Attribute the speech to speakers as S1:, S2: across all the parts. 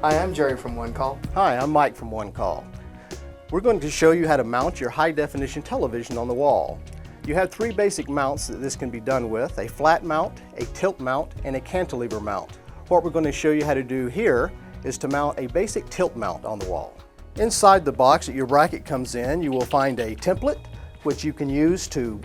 S1: Hi, I'm Jerry from One Call.
S2: Hi, I'm Mike from One Call. We're going to show you how to mount your high-definition television on the wall. You have three basic mounts that this can be done with: a flat mount, a tilt mount, and a cantilever mount. What we're going to show you how to do here is to mount a basic tilt mount on the wall. Inside the box that your bracket comes in, you will find a template which you can use to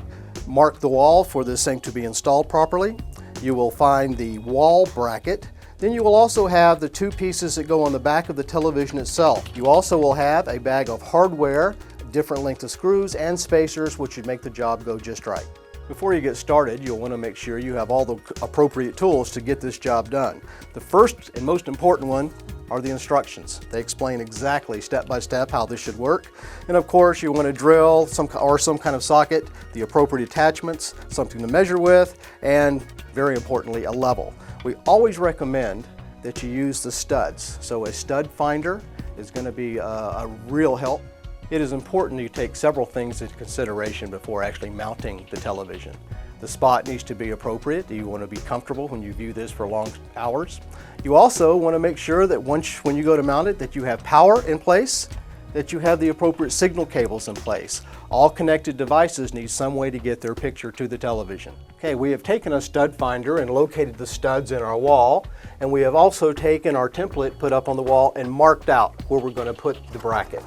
S2: mark the wall for this thing to be installed properly. You will find the wall bracket. Then you will also have the two pieces that go on the back of the television itself. You also will have a bag of hardware, different length of screws and spacers, which should make the job go just right. Before you get started, you'll want to make sure you have all the appropriate tools to get this job done. The first and most important one are the instructions. They explain exactly step by step how this should work. And of course, you want to drill some kind of socket, the appropriate attachments, something to measure with, and very importantly, a level. We always recommend that you use the studs. So a stud finder is going to be a real help. It is important you take several things into consideration before actually mounting the television. The spot needs to be appropriate. You want to be comfortable when you view this for long hours. You also want to make sure that when you go to mount it, that you have power in place, that you have the appropriate signal cables in place. All connected devices need some way to get their picture to the television. Okay, we have taken a stud finder and located the studs in our wall, and we have also taken our template put up on the wall and marked out where we're going to put the bracket.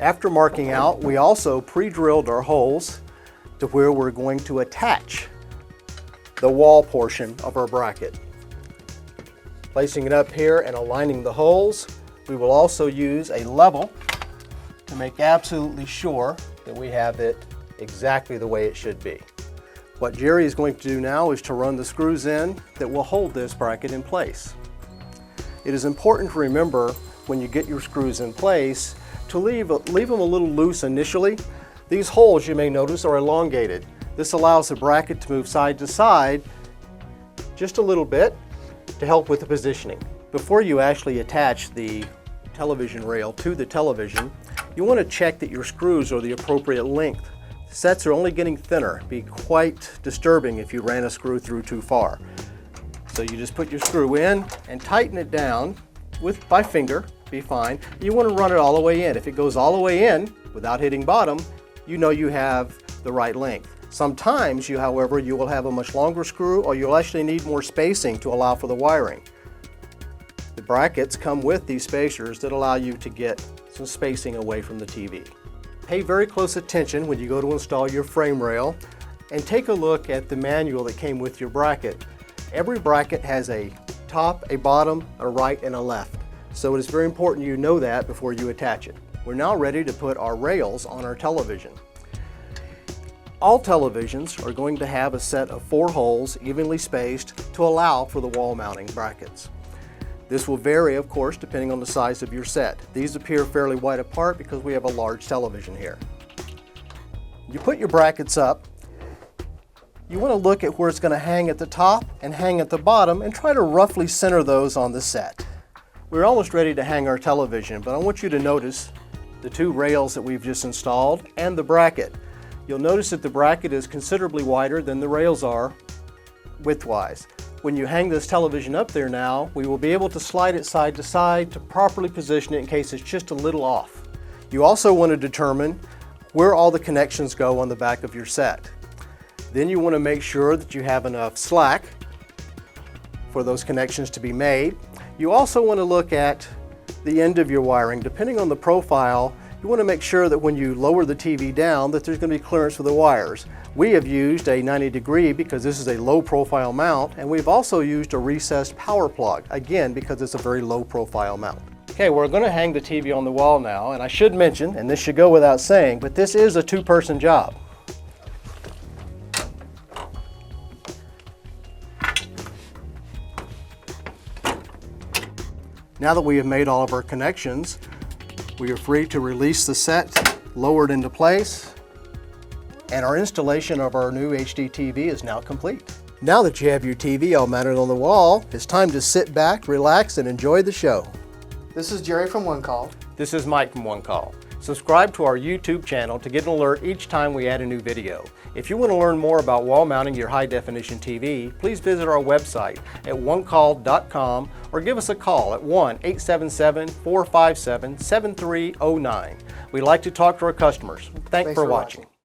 S2: After marking out, we also pre-drilled our holes to where we're going to attach the wall portion of our bracket. Placing it up here and aligning the holes, we will also use a level to make absolutely sure that we have it exactly the way it should be. What Jerry is going to do now is to run the screws in that will hold this bracket in place. It is important to remember when you get your screws in place to leave them a little loose initially. These holes, you may notice, are elongated. This allows the bracket to move side to side just a little bit to help with the positioning. Before you actually attach the television rail to the television, you want to check that your screws are the appropriate length. Sets are only getting thinner. It'd be quite disturbing if you ran a screw through too far. So you just put your screw in and tighten it down by finger, be fine. You want to run it all the way in. If it goes all the way in without hitting bottom, you know you have the right length. Sometimes, however, you will have a much longer screw, or you'll actually need more spacing to allow for the wiring. The brackets come with these spacers that allow you to get some spacing away from the TV. Pay very close attention when you go to install your frame rail, and take a look at the manual that came with your bracket. Every bracket has a top, a bottom, a right, and a left. So it is very important you know that before you attach it. We're now ready to put our rails on our television. All televisions are going to have a set of 4 holes evenly spaced to allow for the wall mounting brackets. This will vary, of course, depending on the size of your set. These appear fairly wide apart because we have a large television here. You put your brackets up. You want to look at where it's going to hang at the top and hang at the bottom, and try to roughly center those on the set. We're almost ready to hang our television, but I want you to notice the 2 rails that we've just installed and the bracket. You'll notice that the bracket is considerably wider than the rails are widthwise. When you hang this television up there now, we will be able to slide it side to side to properly position it in case it's just a little off. You also want to determine where all the connections go on the back of your set. Then you want to make sure that you have enough slack for those connections to be made. You also want to look at the end of your wiring. Depending on the profile, you want to make sure that when you lower the TV down that there's going to be clearance for the wires. We have used a 90-degree because this is a low profile mount, and we've also used a recessed power plug, again because it's a very low profile mount. Okay, we're going to hang the TV on the wall now, and I should mention, and this should go without saying, but this is a 2-person job. Now that we have made all of our connections, we are free to release the set, lower it into place, and our installation of our new HD TV is now complete. Now that you have your TV all mounted on the wall, it's time to sit back, relax, and enjoy the show.
S1: This is Jerry from One Call.
S2: This is Mike from One Call. Subscribe to our YouTube channel to get an alert each time we add a new video. If you want to learn more about wall mounting your high-definition TV, please visit our website at onecall.com or give us a call at 1-877-457-7309. We like to talk to our customers. Thanks for watching.